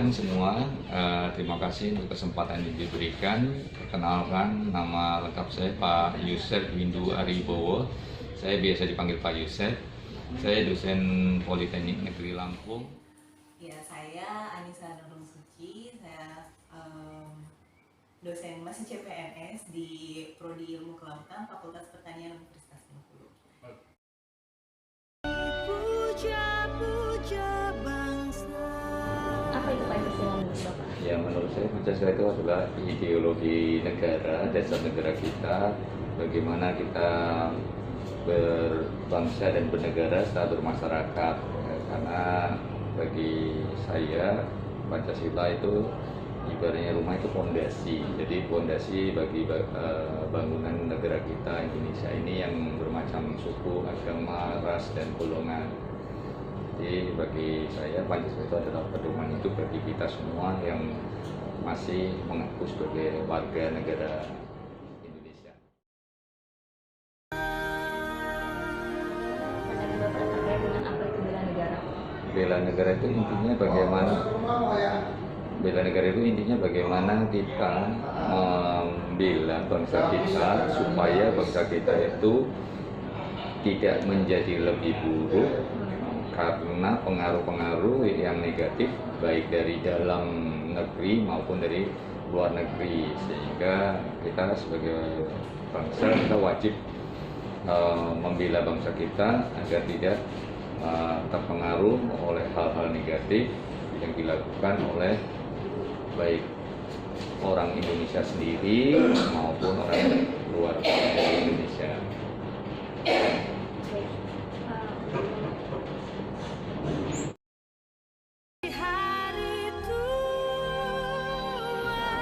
siang semua. Terima kasih untuk kesempatan yang diberikan. Perkenalkan, nama lengkap saya Pak Yusef Windu Aribowo. Saya biasa dipanggil Pak Yusef. Saya dosen Politeknik Negeri Lampung. Ya, saya Anissa Nurul Suci. Saya dosen masih CPNS di Prodi Ilmu Kelautan Fakultas Pertanian Universitas Bengkulu. Apa itu Pancasila menurut Bapak? Ya, menurut saya Pancasila itu adalah ideologi negara, dasar negara kita, bagaimana kita berbangsa dan bernegara serta bermasyarakat. Karena bagi saya Pancasila itu ibaratnya rumah itu fondasi. Jadi fondasi bagi bangunan negara kita Indonesia ini yang bermacam suku, agama, ras dan golongan. Jadi bagi saya Pancasila itu adalah pedoman hidup bagi kita semua yang masih mengaku sebagai warga negara Indonesia. Pandangan Bapak terkait dengan apa itu bela negara? Bela negara itu intinya bagaimana? Bela negara itu intinya bagaimana kita membela bangsa kita supaya bangsa kita itu tidak menjadi lebih buruk karena pengaruh-pengaruh yang negatif baik dari dalam negeri maupun dari luar negeri, sehingga kita sebagai bangsa kita wajib membela bangsa kita agar tidak terpengaruh oleh hal-hal negatif yang dilakukan oleh baik orang Indonesia sendiri maupun orang luar dari Indonesia.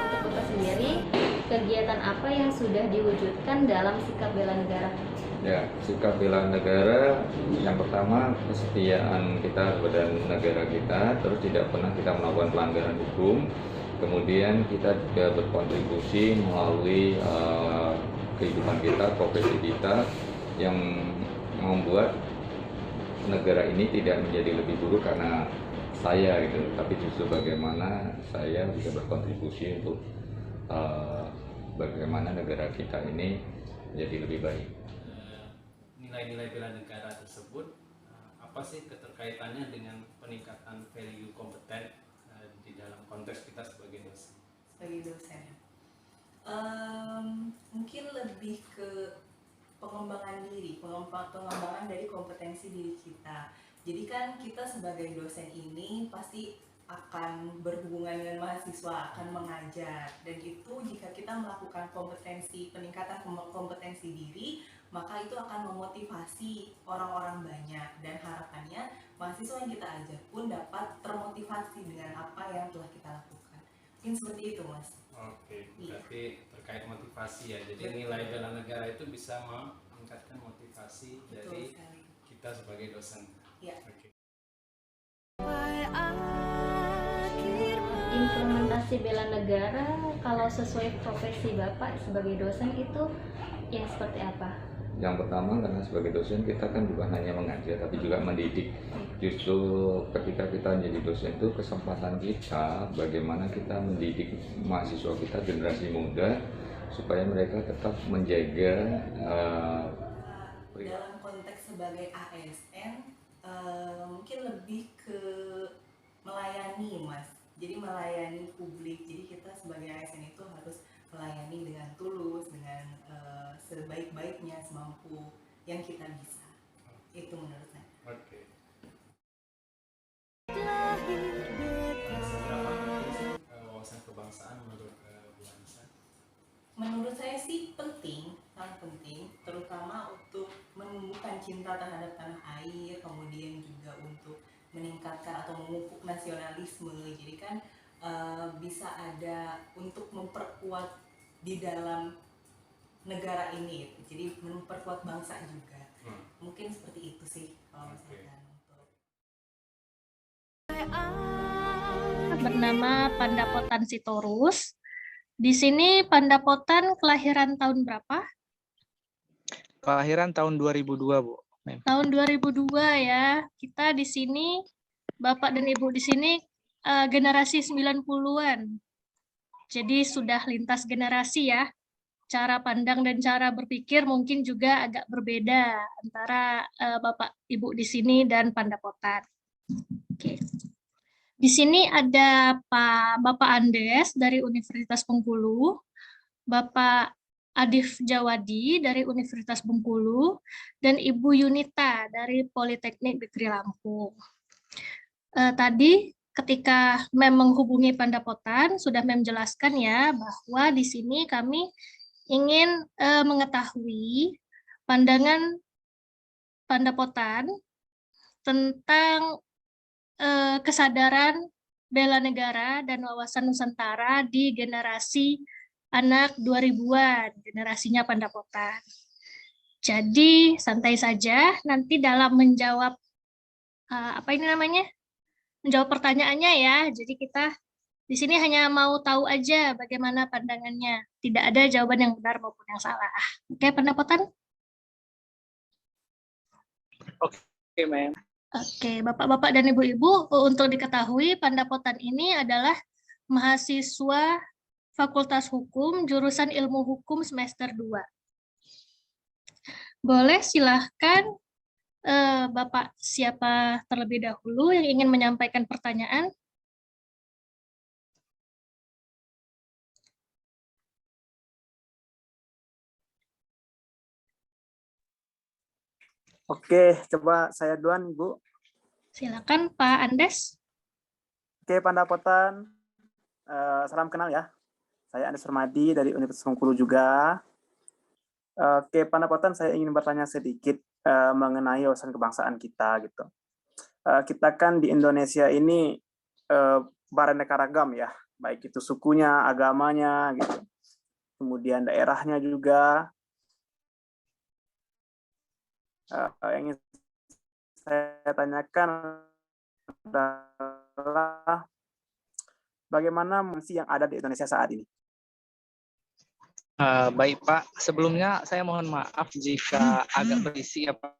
Untuk Bapak sendiri, kegiatan apa yang sudah diwujudkan dalam sikap bela negara? Ya, sikap bela negara yang pertama kesetiaan kita kepada negara kita, terus tidak pernah kita melakukan pelanggaran hukum. Kemudian kita juga berkontribusi melalui kehidupan kita, profesi kita yang membuat negara ini tidak menjadi lebih buruk karena saya gitu, tapi justru bagaimana saya bisa berkontribusi untuk bagaimana negara kita ini menjadi lebih baik. Nilai-nilai bela negara tersebut apa sih keterkaitannya dengan peningkatan value kompeten di dalam konteks kita sebagai dosen? Sebagai dosen, mungkin lebih ke pengembangan diri, pengembangan dari kompetensi diri kita. Jadi kan kita sebagai dosen ini pasti akan berhubungan dengan mahasiswa, akan mengajar, dan itu jika kita melakukan peningkatan kompetensi diri, maka itu akan memotivasi orang-orang banyak, dan harapannya mahasiswa yang kita ajar pun dapat termotivasi dengan apa yang telah kita lakukan. Mungkin seperti itu, Mas. Oke, berarti terkait motivasi ya. Jadi nilai bela negara itu bisa meningkatkan motivasi dari kita sebagai dosen. Ya. Oke. Implementasi bela negara kalau sesuai profesi Bapak sebagai dosen itu yang seperti apa? Yang pertama, karena sebagai dosen kita kan bukan hanya mengajar tapi juga mendidik. Justru ketika kita menjadi dosen itu kesempatan kita bagaimana kita mendidik mahasiswa kita, generasi muda, supaya mereka tetap menjaga dalam konteks sebagai ASN mungkin lebih ke melayani, Mas. Jadi melayani publik. Jadi kita sebagai ASN itu harus melayani dengan tulus, dengan sebaik-baiknya, semampu yang kita bisa. Itu menurut saya. Oke. Seberapa penting wawasan kebangsaan menurut Bu Anissa? Menurut saya sih penting, sangat penting, terutama untuk menumbuhkan cinta terhadap tanah air, kemudian juga untuk meningkatkan atau memupuk nasionalisme. Jadi kan bisa ada untuk memperkuat di dalam negara ini, jadi memperkuat bangsa juga. Mungkin seperti itu sih kalau misalkan untuk. Bernama Pandapotan Sitorus. Di sini Pandapotan kelahiran tahun berapa? Kelahiran tahun 2002, Bu. Tahun 2002 ya. Kita di sini, Bapak dan Ibu di sini generasi 90-an. Jadi sudah lintas generasi ya. Cara pandang dan cara berpikir mungkin juga agak berbeda antara Bapak Ibu di sini dan Pandapotan. Oke. Di sini ada Bapak Andes dari Universitas Bengkulu, Bapak Adif Jawadi dari Universitas Bengkulu, dan Ibu Yunita dari Politeknik Negeri Lampung. Tadi ketika Mem menghubungi Pandapotan, sudah Mem jelaskan ya bahwa di sini kami ingin mengetahui pandangan Pandapotan tentang kesadaran bela negara dan wawasan Nusantara di generasi anak 2000-an, generasinya Pandapotan. Jadi santai saja, nanti dalam menjawab menjawab pertanyaannya ya. Jadi kita di sini hanya mau tahu aja bagaimana pandangannya. Tidak ada jawaban yang benar maupun yang salah. Oke, Pandapotan? Oke, Mem. Oke, Bapak-Bapak dan Ibu-Ibu, untuk diketahui Pandapotan ini adalah mahasiswa Fakultas Hukum, jurusan Ilmu Hukum semester 2. Boleh silahkan Bapak siapa terlebih dahulu yang ingin menyampaikan pertanyaan? Oke, coba saya duluan, Bu. Silakan Pak Andes. Oke, Pandapotan. Salam kenal ya. Saya Andes Permadi dari Universitas Bengkulu juga. Oke, Pandapotan, saya ingin bertanya sedikit mengenai wawasan kebangsaan kita gitu. Kita kan di Indonesia ini beraneka ragam ya, baik itu sukunya, agamanya gitu. Kemudian daerahnya juga. Yang ingin saya tanyakan adalah bagaimana masih yang ada di Indonesia saat ini? Baik Pak, sebelumnya saya mohon maaf jika agak berisi ya Pak,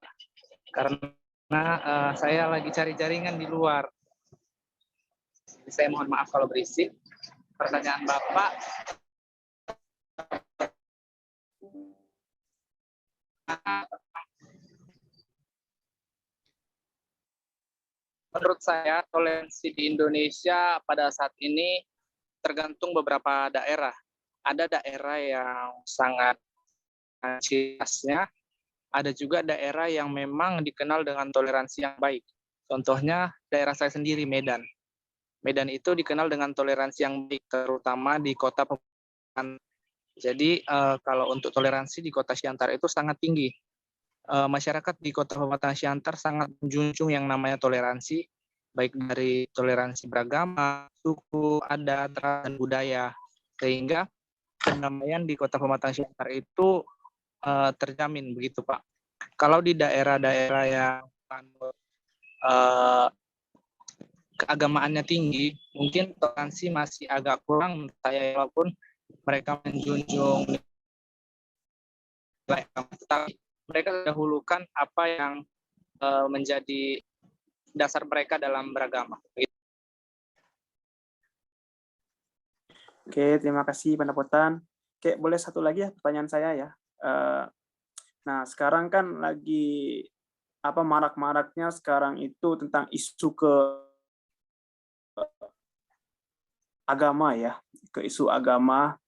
karena saya lagi cari jaringan di luar. Jadi saya mohon maaf kalau berisik. Pertanyaan Bapak, menurut saya toleransi di Indonesia pada saat ini tergantung beberapa daerah. Ada daerah yang sangat ciri khasnya, ada juga daerah yang memang dikenal dengan toleransi yang baik. Contohnya daerah saya sendiri, Medan. Medan itu dikenal dengan toleransi yang baik, terutama di kota pemukiman. Jadi kalau untuk toleransi di kota Siantar itu sangat tinggi. Masyarakat di kota Kabupaten Siantar sangat menjunjung yang namanya toleransi, baik dari toleransi beragama, suku, adat, ras, dan budaya. Sehingga pendamaian di kota Pematang Siantar itu terjamin begitu Pak. Kalau di daerah-daerah yang keagamaannya tinggi, mungkin toleransi masih agak kurang menurut saya, walaupun mereka menjunjung nilai agama, tetapi mereka dahulukan apa yang menjadi dasar mereka dalam beragama. Oke, terima kasih Pandapotan. Oke, boleh satu lagi ya pertanyaan saya ya. Nah, sekarang kan lagi marak-maraknya sekarang itu tentang isu ke agama ya, ke isu agama,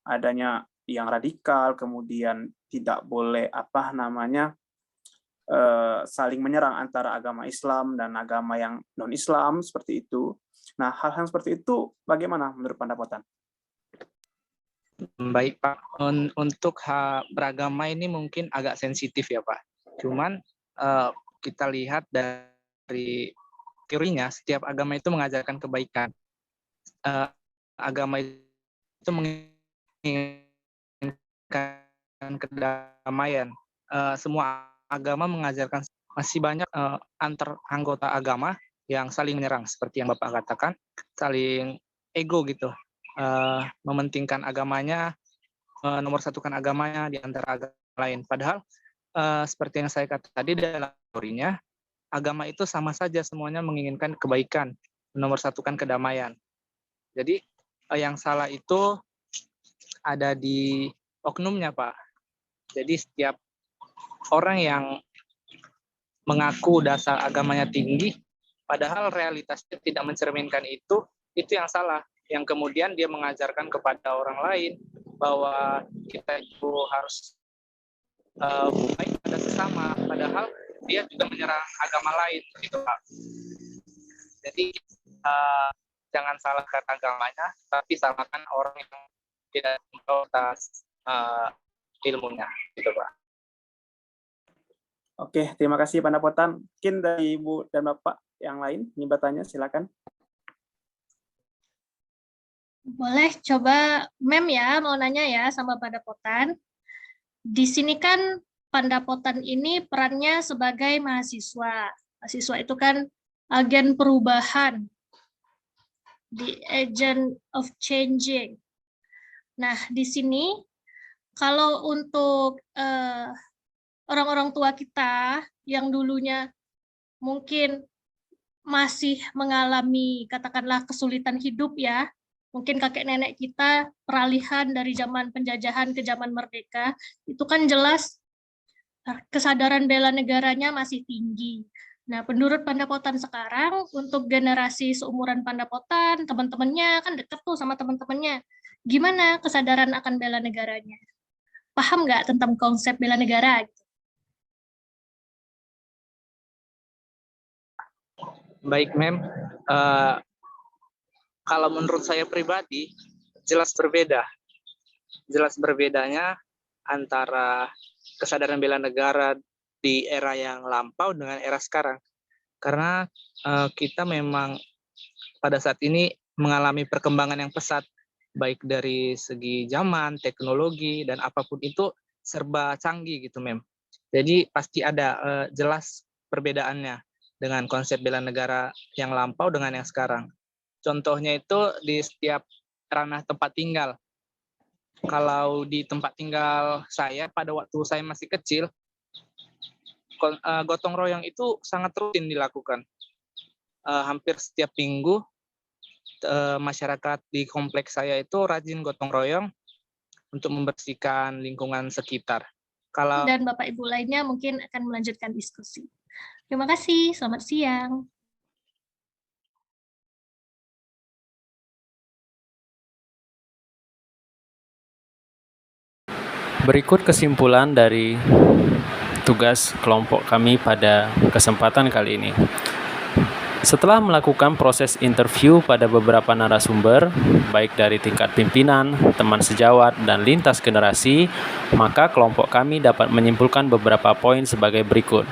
adanya yang radikal, kemudian tidak boleh saling menyerang antara agama Islam dan agama yang non-Islam seperti itu. Nah, hal-hal seperti itu bagaimana menurut Pandapotan? Baik Pak, untuk beragama ini mungkin agak sensitif ya Pak. Cuman kita lihat dari teorinya, setiap agama itu mengajarkan kebaikan. Agama itu menginginkan kedamaian. Semua agama mengajarkan, masih banyak antar anggota agama yang saling menyerang, seperti yang Bapak katakan, saling ego gitu. Mementingkan agamanya, nomor satukan agamanya di antara agama lain. Padahal seperti yang saya katakan tadi dalam teorinya, agama itu sama saja semuanya menginginkan kebaikan. menomorsatukan kedamaian. Jadi yang salah itu ada di oknumnya, Pak. Jadi setiap orang yang mengaku dasar agamanya tinggi, padahal realitasnya tidak mencerminkan itu yang salah. Yang kemudian dia mengajarkan kepada orang lain bahwa kita itu harus baik pada sesama, padahal dia juga menyerang agama lain, gitu Pak. Jadi jangan salahkan agamanya, tapi salahkan orang yang tidak tahu atas ilmunya, gitu Pak. Oke, terima kasih Pak Dapotan. Mungkin dari Ibu dan Bapak yang lain, ini bertanya, silakan. Boleh coba Mem ya, mau nanya ya sama Pak Dapotan. Di sini kan Pandapotan ini perannya sebagai mahasiswa. Mahasiswa itu kan agen perubahan, the agent of changing. Nah, di sini kalau untuk orang-orang tua kita yang dulunya mungkin masih mengalami katakanlah kesulitan hidup ya, mungkin kakek nenek kita peralihan dari zaman penjajahan ke zaman merdeka, itu kan jelas kesadaran bela negaranya masih tinggi. Nah, menurut Pandapotan sekarang, untuk generasi seumuran Pandapotan, teman-temannya kan deket tuh sama teman-temannya. Gimana kesadaran akan bela negaranya? Paham nggak tentang konsep bela negara? Baik, Mem. Kalau menurut saya pribadi, jelas berbeda. Jelas berbedanya antara kesadaran bela negara di era yang lampau dengan era sekarang. Karena kita memang pada saat ini mengalami perkembangan yang pesat, baik dari segi zaman, teknologi, dan apapun itu serba canggih gitu, Mem. Jadi pasti ada jelas perbedaannya dengan konsep bela negara yang lampau dengan yang sekarang. Contohnya itu di setiap ranah tempat tinggal. Kalau di tempat tinggal saya pada waktu saya masih kecil, gotong royong itu sangat rutin dilakukan. Hampir setiap minggu masyarakat di kompleks saya itu rajin gotong royong untuk membersihkan lingkungan sekitar. Dan Bapak Ibu lainnya mungkin akan melanjutkan diskusi. Terima kasih, selamat siang. Berikut kesimpulan dari tugas kelompok kami pada kesempatan kali ini. Setelah melakukan proses interview pada beberapa narasumber, baik dari tingkat pimpinan, teman sejawat, dan lintas generasi, maka kelompok kami dapat menyimpulkan beberapa poin sebagai berikut.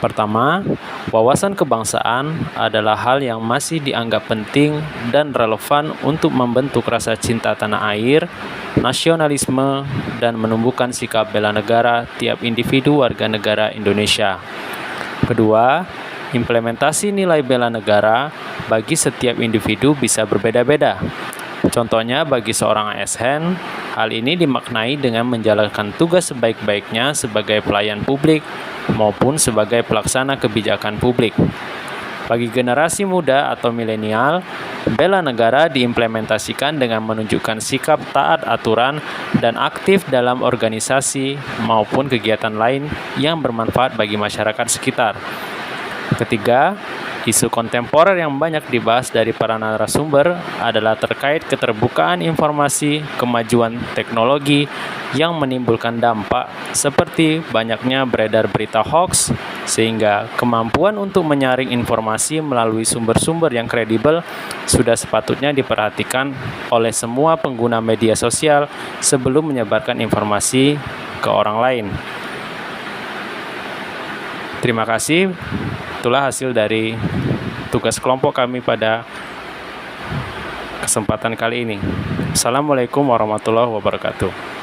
Pertama, wawasan kebangsaan adalah hal yang masih dianggap penting dan relevan untuk membentuk rasa cinta tanah air, nasionalisme, dan menumbuhkan sikap bela negara tiap individu warga negara Indonesia. Kedua, implementasi nilai bela negara bagi setiap individu bisa berbeda-beda. Contohnya bagi seorang ASN, hal ini dimaknai dengan menjalankan tugas sebaik-baiknya sebagai pelayan publik maupun sebagai pelaksana kebijakan publik. Bagi generasi muda atau milenial, bela negara diimplementasikan dengan menunjukkan sikap taat aturan dan aktif dalam organisasi maupun kegiatan lain yang bermanfaat bagi masyarakat sekitar. Ketiga, isu kontemporer yang banyak dibahas dari para narasumber adalah terkait keterbukaan informasi, kemajuan teknologi yang menimbulkan dampak seperti banyaknya beredar berita hoax, sehingga kemampuan untuk menyaring informasi melalui sumber-sumber yang kredibel sudah sepatutnya diperhatikan oleh semua pengguna media sosial sebelum menyebarkan informasi ke orang lain. Terima kasih. Itulah hasil dari tugas kelompok kami pada kesempatan kali ini. Assalamualaikum warahmatullahi wabarakatuh.